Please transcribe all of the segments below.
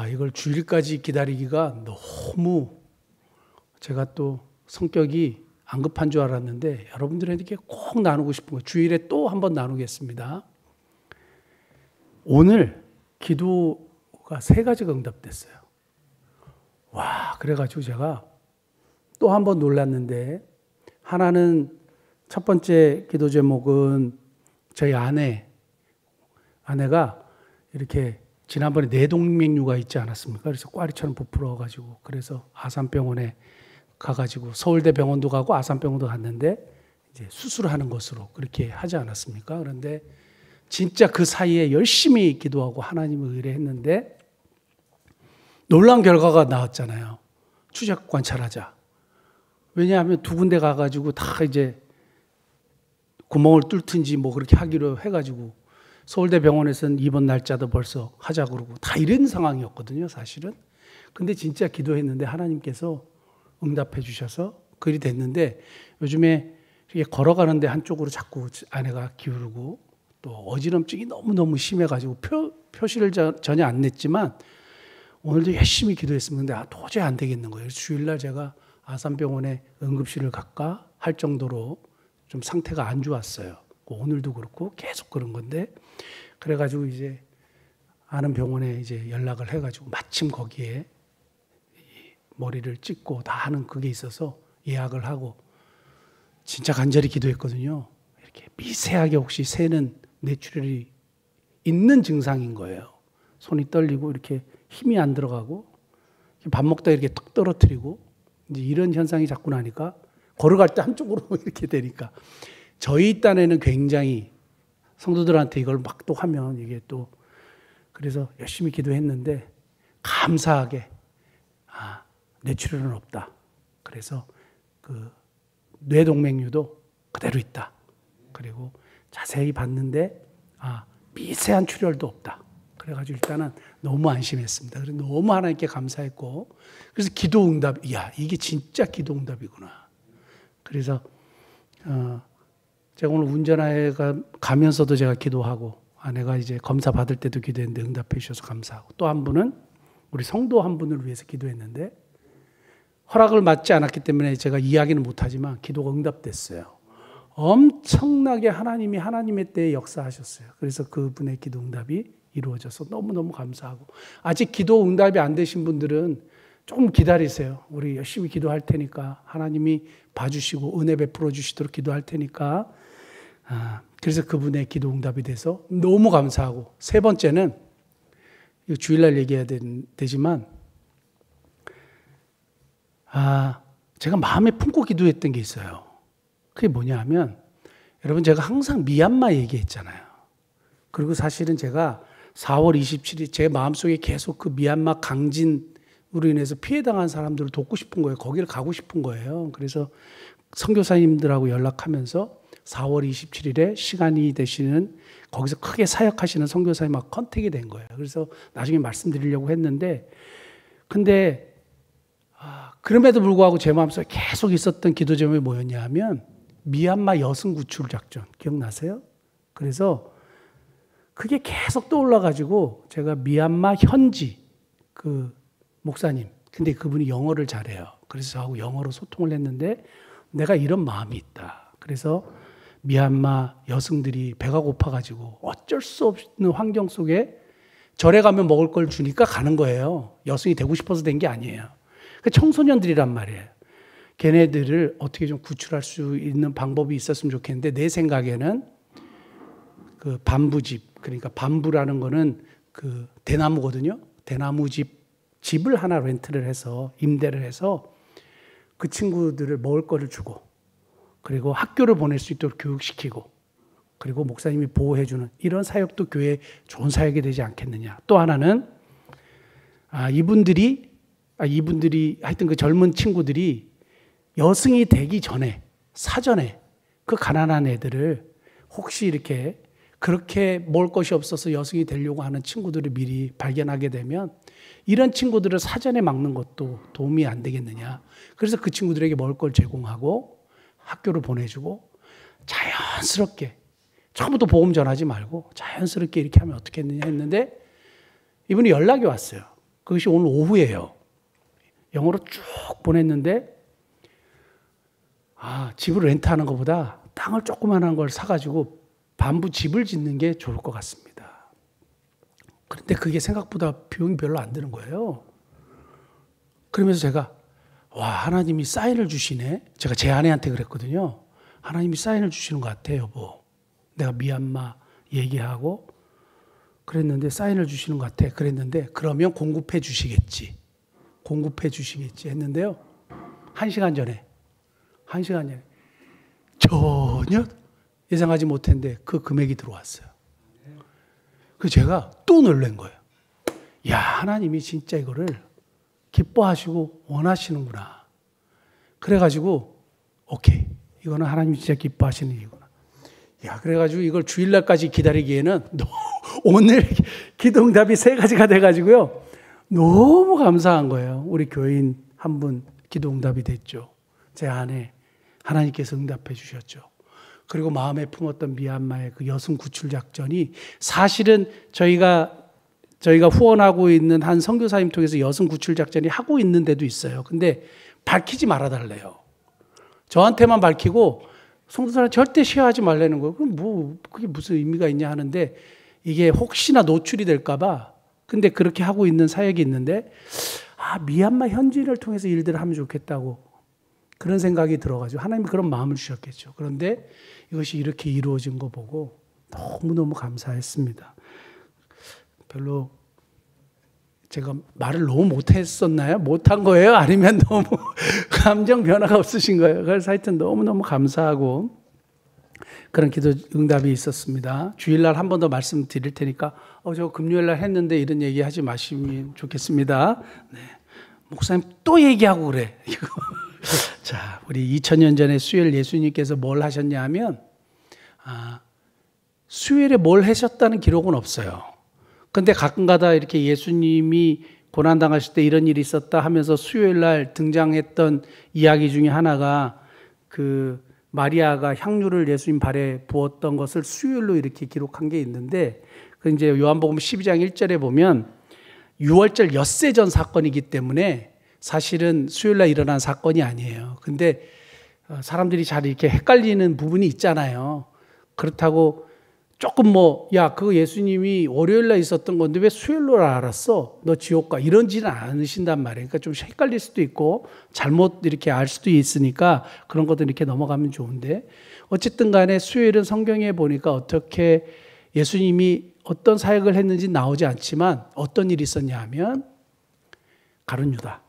이걸 주일까지 기다리기가 너무 제가 또 성격이 안 급한 줄 알았는데 여러분들에게 꼭 나누고 싶은 거 주일에 또 한번 나누겠습니다. 오늘 기도가 3가지가 응답됐어요. 와, 그래가지고 제가 또 한번 놀랐는데 하나는 첫 번째 기도 제목은 저희 아내가 이렇게 지난번에 뇌동맥류가 있지 않았습니까? 그래서 꽈리처럼 부풀어가지고 그래서 아산병원에 가가지고 서울대 병원도 가고 아산병원도 갔는데 이제 수술하는 것으로 그렇게 하지 않았습니까? 그런데 진짜 그 사이에 열심히 기도하고 하나님을 의뢰했는데 놀라운 결과가 나왔잖아요. 추적 관찰하자. 왜냐하면 2군데 가가지고 다 이제 구멍을 뚫든지 뭐 그렇게 하기로 해가지고 서울대 병원에서는 입원 날짜도 벌써 하자 그러고 다 이런 상황이었거든요, 사실은. 근데 진짜 기도했는데 하나님께서 응답해 주셔서 그리 됐는데 요즘에 걸어가는데 한쪽으로 자꾸 아내가 기울고 또 어지럼증이 너무너무 심해가지고 표시를 전혀 안 냈지만 오늘도 열심히 기도했습니다. 도저히 안 되겠는 거예요. 주일날 제가 아산병원에 응급실을 갈까 할 정도로 좀 상태가 안 좋았어요. 오늘도 그렇고 계속 그런 건데 그래가지고 이제 아는 병원에 이제 연락을 해가지고 마침 거기에 머리를 찍고 다 하는 그게 있어서 예약을 하고 진짜 간절히 기도했거든요. 이렇게 미세하게 혹시 새는 뇌출혈이 있는 증상인 거예요. 손이 떨리고 이렇게 힘이 안 들어가고 밥 먹다 이렇게 뚝 떨어뜨리고 이제 이런 현상이 자꾸 나니까 걸어갈 때 한쪽으로 이렇게 되니까 저희 딴에는 굉장히 성도들한테 이걸 막 또 하면 이게 또 그래서 열심히 기도했는데 감사하게 뇌출혈은 없다. 그래서 그 뇌동맥류도 그대로 있다. 그리고 자세히 봤는데 미세한 출혈도 없다. 그래가지고 일단은 너무 안심했습니다. 그래서 너무 하나님께 감사했고 그래서 기도 응답, 이게 진짜 기도 응답이구나. 그래서 제가 오늘 운전하에 가면서도 제가 기도하고 아내가 이제 검사 받을 때도 기도했는데 응답해 주셔서 감사하고 또 한 분은 우리 성도 한 분을 위해서 기도했는데 허락을 받지 않았기 때문에 제가 이야기는 못하지만 기도가 응답됐어요. 엄청나게 하나님이 하나님의 때에 역사하셨어요. 그래서 그분의 기도 응답이 이루어져서 너무너무 감사하고 아직 기도 응답이 안 되신 분들은 조금 기다리세요. 우리 열심히 기도할 테니까 하나님이 봐주시고 은혜 베풀어 주시도록 기도할 테니까 그래서 그분의 기도 응답이 돼서 너무 감사하고 3번째는 이거 주일날 얘기해야 되지만 제가 마음에 품고 기도했던 게 있어요. 그게 뭐냐 하면 여러분 제가 항상 미얀마 얘기했잖아요. 그리고 사실은 제가 4월 27일 제 마음속에 계속 그 미얀마 강진으로 인해서 피해당한 사람들을 돕고 싶은 거예요. 거기를 가고 싶은 거예요. 그래서 선교사님들하고 연락하면서 4월 27일에 시간이 되시는 거기서 크게 사역하시는 선교사님하고 컨택이 된 거예요. 그래서 나중에 말씀드리려고 했는데 근데 그럼에도 불구하고 제 마음속에 계속 있었던 기도 제목이 뭐였냐 하면 미얀마 여성 구출 작전 기억나세요? 그래서 그게 계속 떠올라가지고 제가 미얀마 현지 그 목사님 근데 그분이 영어를 잘해요. 그래서 저하고 영어로 소통을 했는데 내가 이런 마음이 있다. 그래서 미얀마 여성들이 배가 고파가지고 어쩔 수 없는 환경 속에 절에 가면 먹을 걸 주니까 가는 거예요. 여성이 되고 싶어서 된 게 아니에요. 청소년들이란 말이에요. 걔네들을 어떻게 좀 구출할 수 있는 방법이 있었으면 좋겠는데 내 생각에는 그 밤부집 그러니까 밤부라는 거는 그 대나무거든요. 대나무 집을 하나 렌트를 해서 임대를 해서 그 친구들을 먹을 거를 주고 그리고 학교를 보낼 수 있도록 교육시키고 그리고 목사님이 보호해주는 이런 사역도 교회에 좋은 사역이 되지 않겠느냐. 또 하나는 이분들이 하여튼 그 젊은 친구들이 여성이 되기 전에 사전에 그 가난한 애들을 혹시 이렇게 그렇게 먹을 것이 없어서 여성이 되려고 하는 친구들을 미리 발견하게 되면 이런 친구들을 사전에 막는 것도 도움이 안 되겠느냐. 그래서 그 친구들에게 먹을 걸 제공하고 학교를 보내주고 자연스럽게 처음부터 보험 전하지 말고 자연스럽게 이렇게 하면 어떻겠느냐 했는데 이분이 연락이 왔어요. 그것이 오늘 오후예요. 영어로 쭉 보냈는데 집을 렌트하는 것보다 땅을 조그만한 걸 사가지고 반부 집을 짓는 게 좋을 것 같습니다. 그런데 그게 생각보다 비용이 별로 안 드는 거예요. 그러면서 제가 하나님이 사인을 주시네. 제가 제 아내한테 그랬거든요. 하나님이 사인을 주시는 것 같아, 여보. 내가 미얀마 얘기하고 그랬는데 사인을 주시는 것 같아. 그랬는데 그러면 공급해 주시겠지. 공급해 주시겠지 했는데요. 1시간 전에 전혀 예상하지 못했는데 그 금액이 들어왔어요. 그래서 제가 또 놀란 거예요. 야, 하나님이 진짜 이거를 기뻐하시고 원하시는구나. 그래가지고 오케이, 이거는 하나님이 진짜 기뻐하시는 일이구나. 야, 그래가지고 이걸 주일날까지 기다리기에는 오늘 기도응답이 3가지가 돼가지고요. 너무 감사한 거예요. 우리 교인 한 분 기도응답이 됐죠. 제 아내 하나님께서 응답해 주셨죠. 그리고 마음에 품었던 미얀마의 그 여성 구출 작전이 사실은 저희가 후원하고 있는 한 선교사님 통해서 여성 구출 작전이 하고 있는 데도 있어요. 근데 밝히지 말아달래요. 저한테만 밝히고 성도사람 절대 쉐어하지 말라는 거예요. 그럼 그게 무슨 의미가 있냐 하는데 이게 혹시나 노출이 될까봐. 근데 그렇게 하고 있는 사역이 있는데 미얀마 현지인을 통해서 일들을 하면 좋겠다고 그런 생각이 들어가지고 하나님이 그런 마음을 주셨겠죠. 그런데 이것이 이렇게 이루어진 거 보고 너무너무 감사했습니다. 별로 제가 말을 너무 못했었나요? 못한 거예요? 아니면 너무 감정 변화가 없으신 거예요? 그래서 하여튼 너무너무 감사하고 그런 기도 응답이 있었습니다. 주일날 한 번 더 말씀드릴 테니까 저 금요일날 했는데 이런 얘기 하지 마시면 좋겠습니다. 네. 목사님 또 얘기하고 그래. 자, 우리 2000년 전에 수요일 예수님께서 뭘 하셨냐 하면 수요일에 뭘 하셨다는 기록은 없어요. 근데 가끔가다 이렇게 예수님이 고난당하실 때 이런 일이 있었다 하면서 수요일날 등장했던 이야기 중에 하나가 그 마리아가 향유를 예수님 발에 부었던 것을 수요일로 이렇게 기록한 게 있는데 그 이제 요한복음 12장 1절에 보면 6월절 엿새 전 사건이기 때문에 사실은 수요일날 일어난 사건이 아니에요. 근데 사람들이 잘 이렇게 헷갈리는 부분이 있잖아요. 그렇다고 조금 그거 예수님이 월요일날 있었던 건데 왜 수요일로 알았어? 너 지옥 가. 이런지는 않으신단 말이에요. 그러니까 좀 헷갈릴 수도 있고 잘못 이렇게 알 수도 있으니까 그런 것들 이렇게 넘어가면 좋은데 어쨌든 간에 수요일은 성경에 보니까 어떻게 예수님이 어떤 사역을 했는지 나오지 않지만 어떤 일이 있었냐 하면 가룟 유다.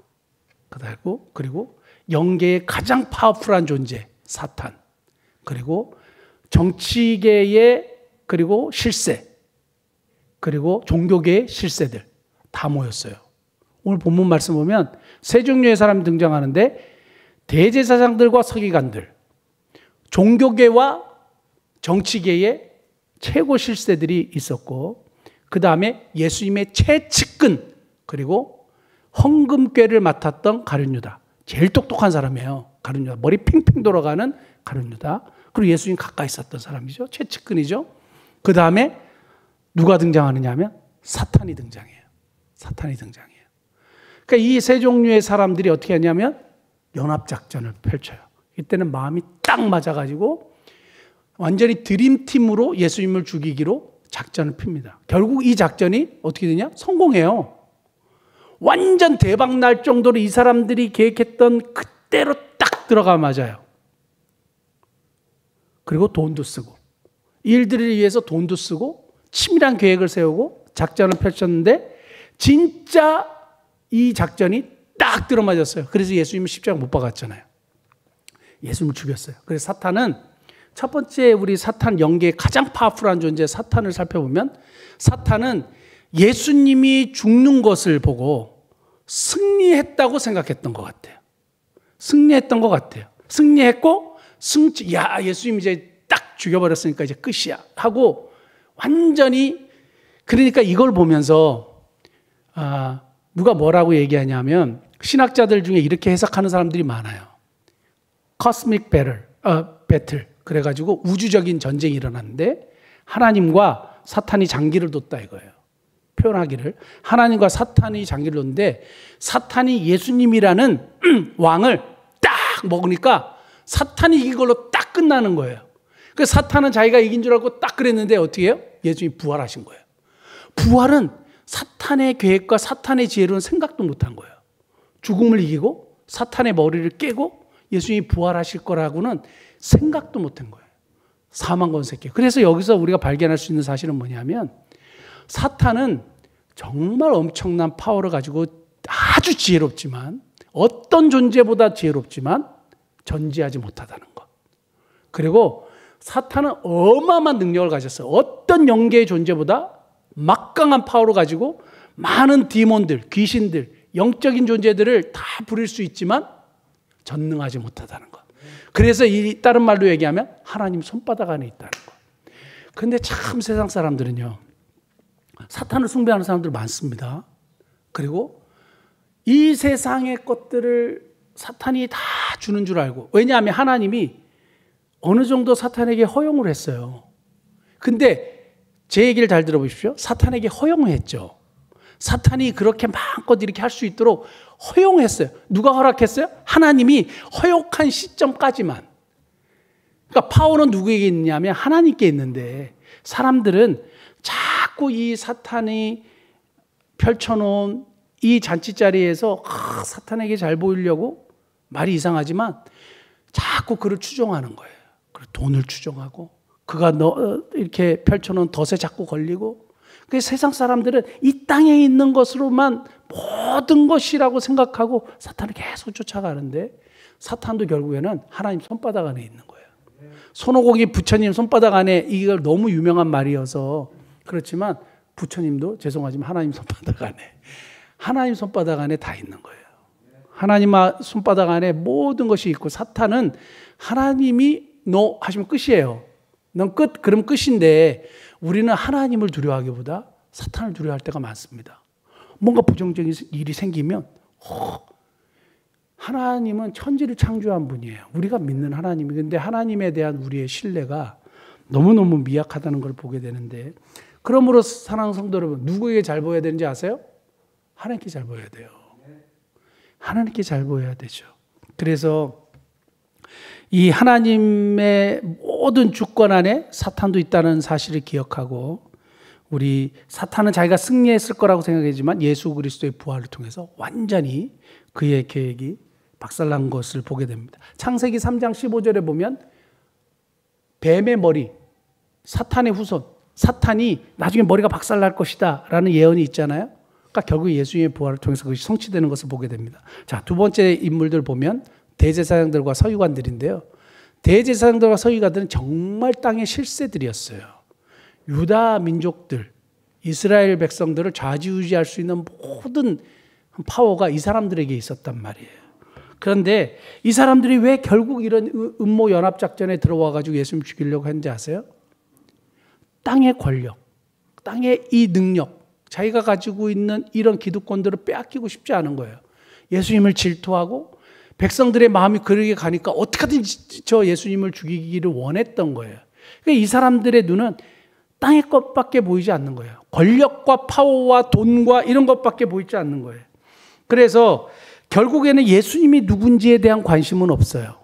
그리고 영계의 가장 파워풀한 존재 사탄. 그리고 정치계의 그리고 실세, 그리고 종교계의 실세들 다 모였어요. 오늘 본문 말씀 보면 세 종류의 사람이 등장하는데 대제사장들과 서기관들, 종교계와 정치계의 최고 실세들이 있었고 그 다음에 예수님의 최측근 그리고 헌금궤를 맡았던 가룟 유다. 제일 똑똑한 사람이에요. 가룟 유다. 머리 핑핑 돌아가는 가룟 유다. 그리고 예수님 가까이 있었던 사람이죠. 최측근이죠. 그 다음에 누가 등장하느냐 하면 사탄이 등장해요. 사탄이 등장해요. 그러니까 이 세 종류의 사람들이 어떻게 하냐면 연합작전을 펼쳐요. 이때는 마음이 딱 맞아가지고 완전히 드림팀으로 예수님을 죽이기로 작전을 핍니다. 결국 이 작전이 어떻게 되냐? 성공해요. 완전 대박 날 정도로 이 사람들이 계획했던 그대로 딱 들어가 맞아요. 그리고 돈도 쓰고 일들을 위해서 돈도 쓰고 치밀한 계획을 세우고 작전을 펼쳤는데 진짜 이 작전이 딱 들어맞았어요. 그래서 예수님은 십자가 못 박았잖아요. 예수님을 죽였어요. 그래서 사탄은 첫 번째 우리 사탄 영계의 가장 파워풀한 존재 사탄을 살펴보면 사탄은 예수님이 죽는 것을 보고 승리했다고 생각했던 것 같아요. 승리했던 것 같아요. 승리했고 예수님 이제 딱 죽여버렸으니까 이제 끝이야 하고 완전히 그러니까 이걸 보면서 누가 뭐라고 얘기하냐면 신학자들 중에 이렇게 해석하는 사람들이 많아요. Cosmic Battle 그래가지고 우주적인 전쟁이 일어났는데 하나님과 사탄이 장기를 뒀다 이거예요. 표현하기를 하나님과 사탄이 장기를 놓는데 사탄이 예수님이라는 왕을 딱 먹으니까 사탄이 이긴 걸로 딱 끝나는 거예요. 그 사탄은 자기가 이긴 줄 알고 딱 그랬는데 어떻게 해요? 예수님이 부활하신 거예요. 부활은 사탄의 계획과 사탄의 지혜로는 생각도 못한 거예요. 죽음을 이기고 사탄의 머리를 깨고 예수님이 부활하실 거라고는 생각도 못한 거예요. 사망 권세께. 그래서 여기서 우리가 발견할 수 있는 사실은 뭐냐면 사탄은 정말 엄청난 파워를 가지고 아주 지혜롭지만 어떤 존재보다 지혜롭지만 전지하지 못하다는 것. 그리고 사탄은 어마어마한 능력을 가졌어요. 어떤 영계의 존재보다 막강한 파워를 가지고 많은 디몬들, 귀신들, 영적인 존재들을 다 부릴 수 있지만 전능하지 못하다는 것. 그래서 이 다른 말로 얘기하면 하나님 손바닥 안에 있다는 것. 그런데 참 세상 사람들은요. 사탄을 숭배하는 사람들 많습니다. 그리고 이 세상의 것들을 사탄이 다 주는 줄 알고. 왜냐하면 하나님이 어느 정도 사탄에게 허용을 했어요. 근데 제 얘기를 잘 들어보십시오. 사탄에게 허용을 했죠. 사탄이 그렇게 마음껏 이렇게 할 수 있도록 허용했어요. 누가 허락했어요? 하나님이 허용한 시점까지만. 그러니까 파워는 누구에게 있냐면 하나님께 있는데 사람들은 자꾸 이 사탄이 펼쳐놓은 이 잔치자리에서 사탄에게 잘 보이려고 말이 이상하지만 자꾸 그를 추종하는 거예요. 그리고 돈을 추종하고 그가 이렇게 펼쳐놓은 덫에 자꾸 걸리고 그래서 세상 사람들은 이 땅에 있는 것으로만 모든 것이라고 생각하고 사탄을 계속 쫓아가는데 사탄도 결국에는 하나님 손바닥 안에 있는 거예요. 손오공이 부처님 손바닥 안에 이걸 너무 유명한 말이어서 그렇지만 부처님도 죄송하지만 하나님 손바닥 안에 다 있는 거예요. 하나님 손바닥 안에 모든 것이 있고 사탄은 하나님이 너 하시면 끝이에요. 넌 끝, 그럼 끝인데 우리는 하나님을 두려워하기보다 사탄을 두려워할 때가 많습니다. 뭔가 부정적인 일이 생기면 하나님은 천지를 창조한 분이에요. 우리가 믿는 하나님이. 근데 하나님에 대한 우리의 신뢰가 너무너무 미약하다는 걸 보게 되는데 그러므로 사랑하는 성도 여러분 누구에게 잘 보여야 되는지 아세요? 하나님께 잘 보여야 돼요. 하나님께 잘 보여야 되죠. 그래서 이 하나님의 모든 주권 안에 사탄도 있다는 사실을 기억하고 우리 사탄은 자기가 승리했을 거라고 생각하지만 예수 그리스도의 부활을 통해서 완전히 그의 계획이 박살난 것을 보게 됩니다. 창세기 3장 15절에 보면 뱀의 머리, 사탄의 후손, 사탄이 나중에 머리가 박살날 것이다 라는 예언이 있잖아요. 그러니까 결국 예수님의 부활을 통해서 그것이 성취되는 것을 보게 됩니다. 자, 두 번째 인물들 보면 대제사장들과 서기관들인데요. 대제사장들과 서기관들은 정말 땅의 실세들이었어요. 유다 민족들, 이스라엘 백성들을 좌지우지할 수 있는 모든 파워가 이 사람들에게 있었단 말이에요. 그런데 이 사람들이 왜 결국 이런 음모 연합작전에 들어와 가지고 예수님 죽이려고 했는지 아세요? 땅의 권력, 땅의 이 능력, 자기가 가지고 있는 이런 기득권들을 빼앗기고 싶지 않은 거예요. 예수님을 질투하고 백성들의 마음이 그러게 가니까 어떻게든지 저 예수님을 죽이기를 원했던 거예요. 그러니까 이 사람들의 눈은 땅의 것밖에 보이지 않는 거예요. 권력과 파워와 돈과 이런 것밖에 보이지 않는 거예요. 그래서 결국에는 예수님이 누군지에 대한 관심은 없어요.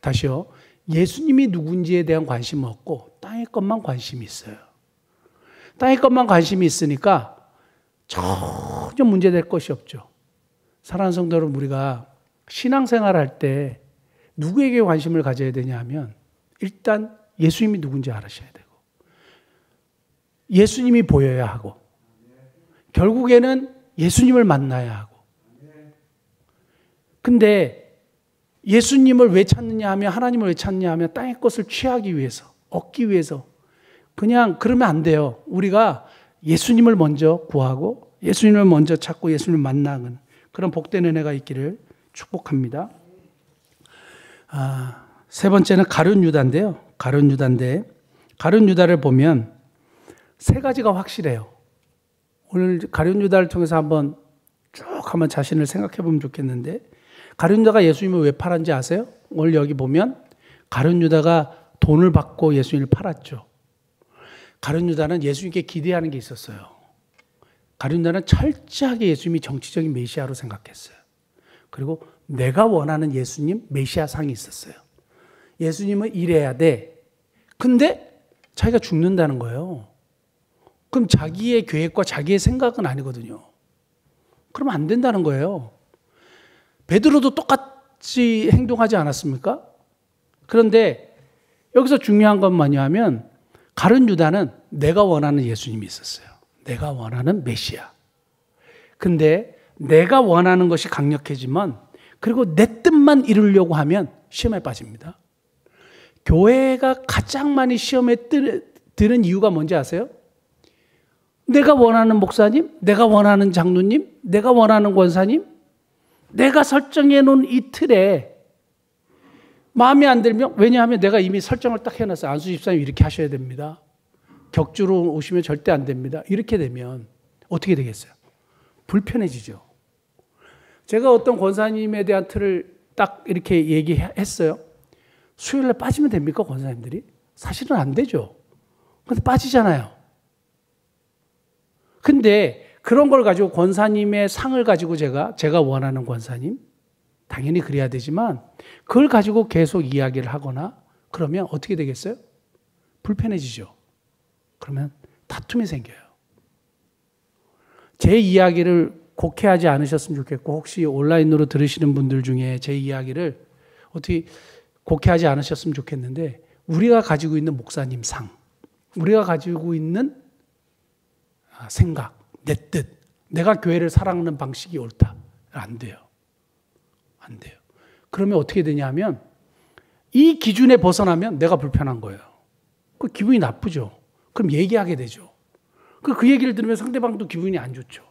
다시요. 예수님이 누군지에 대한 관심은 없고 땅의 것만 관심이 있어요. 땅의 것만 관심이 있으니까 전혀 문제될 것이 없죠. 사랑하는 성도 여러분, 우리가 신앙생활할 때 누구에게 관심을 가져야 되냐 하면 일단 예수님이 누군지 알으셔야 되고 예수님이 보여야 하고 결국에는 예수님을 만나야 하고 근데 예수님을 왜 찾느냐 하면 하나님을 왜 찾느냐 하면 땅의 것을 취하기 위해서 얻기 위해서 그냥 그러면 안 돼요. 우리가 예수님을 먼저 구하고 예수님을 먼저 찾고 예수님을 만나는 그런 복된 은혜가 있기를 축복합니다. 세 번째는 가룟 유다인데요. 가룟 유다를 보면 세 가지가 확실해요. 오늘 가룟 유다를 통해서 한번 자신을 생각해 보면 좋겠는데 가룟 유다가 예수님을 왜 팔았는지 아세요? 오늘 여기 보면 가룟 유다가 돈을 받고 예수님을 팔았죠. 가룟 유다는 예수님께 기대하는 게 있었어요. 가룟 유다는 철저하게 예수님이 정치적인 메시아로 생각했어요. 그리고 내가 원하는 예수님 메시아상이 있었어요. 예수님은 이래야 돼. 근데 자기가 죽는다는 거예요. 그럼 자기의 계획과 자기의 생각은 아니거든요. 그러면 안 된다는 거예요. 베드로도 똑같이 행동하지 않았습니까? 그런데 여기서 중요한 건 뭐냐면 가룟 유다는 내가 원하는 예수님이 있었어요. 내가 원하는 메시아. 근데 내가 원하는 것이 강력해지면 그리고 내 뜻만 이루려고 하면 시험에 빠집니다. 교회가 가장 많이 시험에 드는 이유가 뭔지 아세요? 내가 원하는 목사님, 내가 원하는 장로님, 내가 원하는 권사님, 내가 설정해 놓은 이 틀에 마음에 안 들면, 왜냐하면 내가 이미 설정을 딱 해놨어요. 안수 집사님 이렇게 하셔야 됩니다. 격주로 오시면 절대 안 됩니다. 이렇게 되면 어떻게 되겠어요? 불편해지죠. 제가 어떤 권사님에 대한 틀을 딱 이렇게 얘기했어요. 수요일에 빠지면 됩니까, 권사님들이? 사실은 안 되죠. 근데 빠지잖아요. 근데 그런 걸 가지고 권사님의 상을 가지고 제가 원하는 권사님, 당연히 그래야 되지만 그걸 가지고 계속 이야기를 하거나 그러면 어떻게 되겠어요? 불편해지죠. 그러면 다툼이 생겨요. 제 이야기를 곡해하지 않으셨으면 좋겠고 혹시 온라인으로 들으시는 분들 중에 제 이야기를 어떻게 곡해하지 않으셨으면 좋겠는데 우리가 가지고 있는 목사님 상, 우리가 가지고 있는 생각, 내 뜻, 내가 교회를 사랑하는 방식이 옳다. 안 돼요. 안 돼요. 그러면 어떻게 되냐면 이 기준에 벗어나면 내가 불편한 거예요. 그 기분이 나쁘죠. 그럼 얘기하게 되죠. 그 얘기를 들으면 상대방도 기분이 안 좋죠.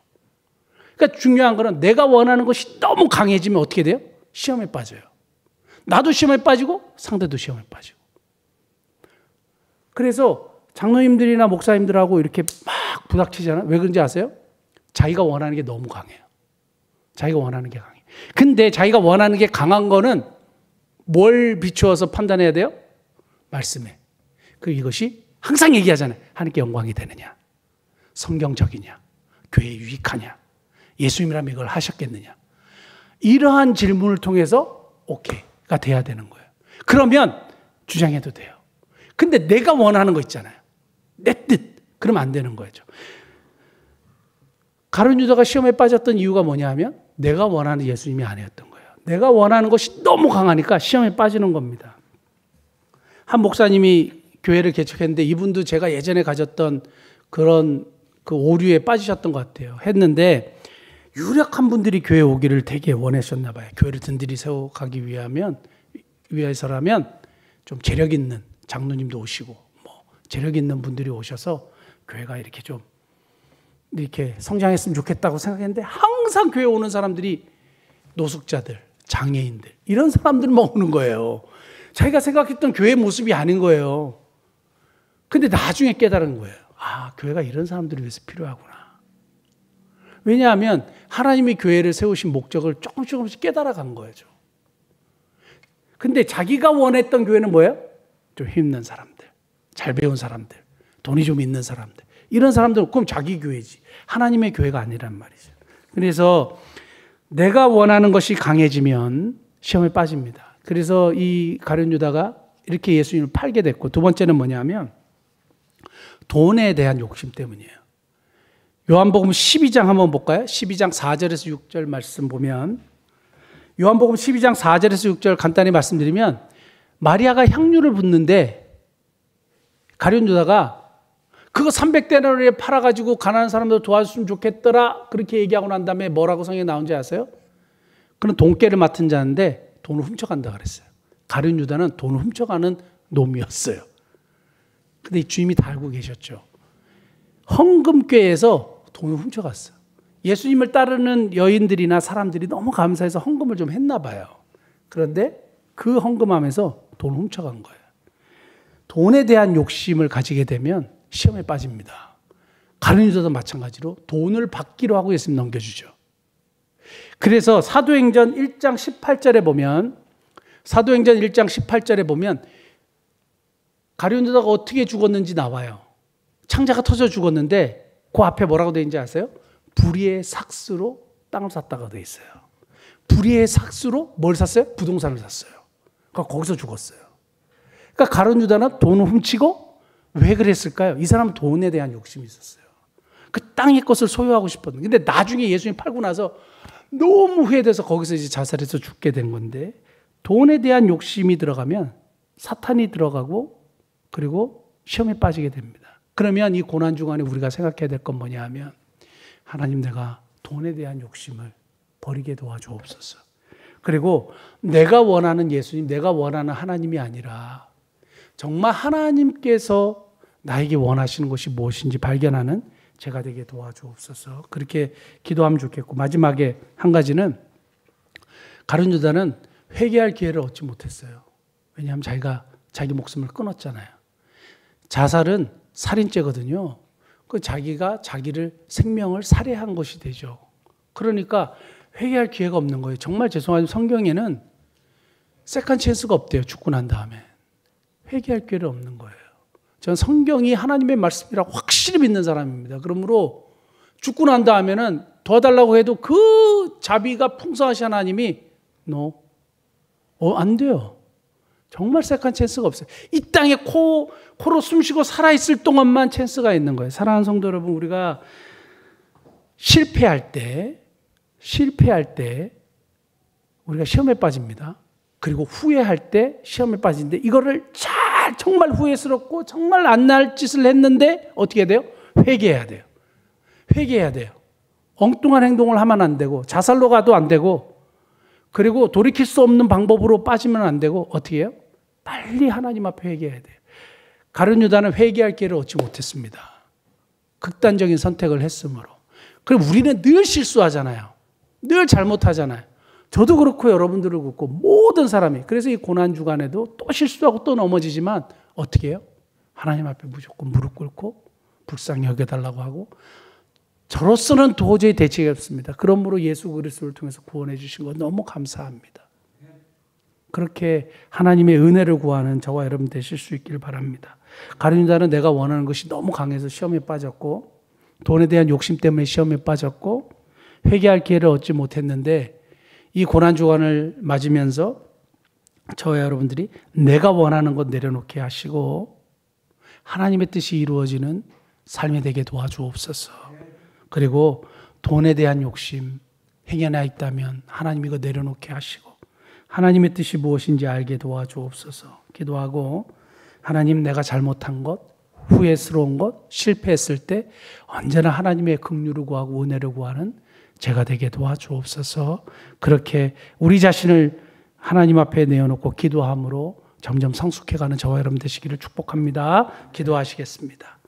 그러니까 중요한 거는 내가 원하는 것이 너무 강해지면 어떻게 돼요? 시험에 빠져요. 나도 시험에 빠지고 상대도 시험에 빠지고. 그래서 장로님들이나 목사님들하고 이렇게 막 부닥치잖아요. 왜 그런지 아세요? 자기가 원하는 게 너무 강해요. 자기가 원하는 게 강해요. 근데 자기가 원하는 게 강한 거는 뭘 비추어서 판단해야 돼요? 말씀에. 이것이 항상 얘기하잖아요. 하나님께 영광이 되느냐? 성경적이냐? 교회에 유익하냐? 예수님이라면 이걸 하셨겠느냐? 이러한 질문을 통해서 오케이가 돼야 되는 거예요. 그러면 주장해도 돼요. 근데 내가 원하는 거 있잖아요. 내 뜻. 그러면 안 되는 거죠. 가룟 유다가 시험에 빠졌던 이유가 뭐냐 하면 내가 원하는 예수님이 아니었던 거예요. 내가 원하는 것이 너무 강하니까 시험에 빠지는 겁니다. 한 목사님이 교회를 개척했는데 이분도 제가 예전에 가졌던 그런 그 오류에 빠지셨던 것 같아요. 했는데 유력한 분들이 교회 오기를 되게 원하셨나 봐요. 교회를 든든히 세워가기 위해서라면 좀 재력 있는 장로님도 오시고 뭐 재력 있는 분들이 오셔서 교회가 이렇게 좀 이렇게 성장했으면 좋겠다고 생각했는데 항상 교회 오는 사람들이 노숙자들, 장애인들 이런 사람들만 오는 거예요. 자기가 생각했던 교회 모습이 아닌 거예요. 근데 나중에 깨달은 거예요. 아, 교회가 이런 사람들을 위해서 필요하구나. 왜냐하면 하나님이 교회를 세우신 목적을 조금씩 깨달아간 거죠. 근데 자기가 원했던 교회는 뭐예요? 좀 힘있는 사람들, 잘 배운 사람들, 돈이 좀 있는 사람들. 이런 사람들은 그럼 자기 교회지. 하나님의 교회가 아니란 말이죠. 그래서 내가 원하는 것이 강해지면 시험에 빠집니다. 그래서 이 가룟 유다가 이렇게 예수님을 팔게 됐고 두 번째는 뭐냐면 돈에 대한 욕심 때문이에요. 요한복음 12장 한번 볼까요? 12장 4절에서 6절 말씀 보면 요한복음 12장 4절에서 6절 간단히 말씀드리면 마리아가 향유를 붓는데 가룟 유다가 그거 300데나리온에 팔아가지고 가난한 사람들 도와줬으면 좋겠더라 그렇게 얘기하고 난 다음에 뭐라고 성경에 나온지 아세요? 그는 돈깨를 맡은 자인데 돈을 훔쳐간다 그랬어요. 가룟 유다는 돈을 훔쳐가는 놈이었어요. 근데 이 주님이 다 알고 계셨죠. 헌금궤에서 돈을 훔쳐갔어요. 예수님을 따르는 여인들이나 사람들이 너무 감사해서 헌금을 좀 했나 봐요. 그런데 그 헌금함에서 돈을 훔쳐간 거예요. 돈에 대한 욕심을 가지게 되면 시험에 빠집니다. 가룟 유다도 마찬가지로 돈을 받기로 하고 예수님 넘겨주죠. 그래서 사도행전 1장 18절에 보면 가룟 유다가 어떻게 죽었는지 나와요. 창자가 터져 죽었는데 그 앞에 뭐라고 되어 있는지 아세요? 불의의 삭스로 땅을 샀다가 돼 있어요. 불의의 삭스로 뭘 샀어요? 부동산을 샀어요. 그러니까 거기서 죽었어요. 그러니까 가룟 유다는 돈을 훔치고 왜 그랬을까요? 이 사람은 돈에 대한 욕심이 있었어요. 그 땅의 것을 소유하고 싶었는데, 근데 나중에 예수님 팔고 나서 너무 후회돼서 거기서 이제 자살해서 죽게 된 건데, 돈에 대한 욕심이 들어가면 사탄이 들어가고 그리고 시험에 빠지게 됩니다. 그러면 이 고난 중간에 우리가 생각해야 될 건 뭐냐 하면, 하나님, 내가 돈에 대한 욕심을 버리게 도와주옵소서. 그리고 내가 원하는 예수님, 내가 원하는 하나님이 아니라 정말 하나님께서 나에게 원하시는 것이 무엇인지 발견하는 제가 되게 도와주옵소서. 그렇게 기도하면 좋겠고, 마지막에 한 가지는, 가룟 유다는 회개할 기회를 얻지 못했어요. 왜냐하면 자기가 자기 목숨을 끊었잖아요. 자살은 살인죄거든요. 그 자기가 자기를 생명을 살해한 것이 되죠. 그러니까 회개할 기회가 없는 거예요. 정말 죄송하지만 성경에는 세컨 찬스가 없대요. 죽고 난 다음에 회개할 기회가 없는 거예요. 저는 성경이 하나님의 말씀이라고 확실히 믿는 사람입니다. 그러므로 죽고 난 다음에는 도와달라고 해도 그 자비가 풍성하신 하나님이 no, 안 돼요. 정말 세컨 찬스가 없어요. 이 땅에 코로 숨쉬고 살아있을 동안만 찬스가 있는 거예요. 사랑하는 성도 여러분, 우리가 실패할 때 우리가 시험에 빠집니다. 그리고 후회할 때 시험에 빠지는데, 이거를 정말 후회스럽고 정말 안 날 짓을 했는데 어떻게 돼요? 회개해야 돼요. 회개해야 돼요. 엉뚱한 행동을 하면 안 되고, 자살로 가도 안 되고, 그리고 돌이킬 수 없는 방법으로 빠지면 안 되고, 어떻게 해요? 빨리 하나님 앞에 회개해야 돼요. 가룟 유다는 회개할 기회를 얻지 못했습니다. 극단적인 선택을 했으므로. 그럼 우리는 늘 실수하잖아요. 늘 잘못하잖아요. 저도 그렇고 여러분들도 그렇고 모든 사람이. 그래서 이 고난 주간에도 또 실수하고 또 넘어지지만 어떻게 해요? 하나님 앞에 무조건 무릎 꿇고 불쌍히 여겨달라고 하고, 저로서는 도저히 대책이 없습니다. 그러므로 예수 그리스도를 통해서 구원해 주신 것 너무 감사합니다. 그렇게 하나님의 은혜를 구하는 저와 여러분 되실 수 있기를 바랍니다. 가룟 유다는 내가 원하는 것이 너무 강해서 시험에 빠졌고, 돈에 대한 욕심 때문에 시험에 빠졌고, 회개할 기회를 얻지 못했는데, 이 고난 주간을 맞으면서 저와 여러분들이 내가 원하는 것 내려놓게 하시고 하나님의 뜻이 이루어지는 삶이 되게 도와주옵소서. 그리고 돈에 대한 욕심 행여나 있다면 하나님 이거 내려놓게 하시고 하나님의 뜻이 무엇인지 알게 도와주옵소서. 기도하고, 하나님, 내가 잘못한 것, 후회스러운 것, 실패했을 때 언제나 하나님의 긍휼을 구하고 은혜를 구하는 제가 되게 도와주옵소서. 그렇게 우리 자신을 하나님 앞에 내어놓고 기도함으로 점점 성숙해가는 저와 여러분 되시기를 축복합니다. 기도하시겠습니다.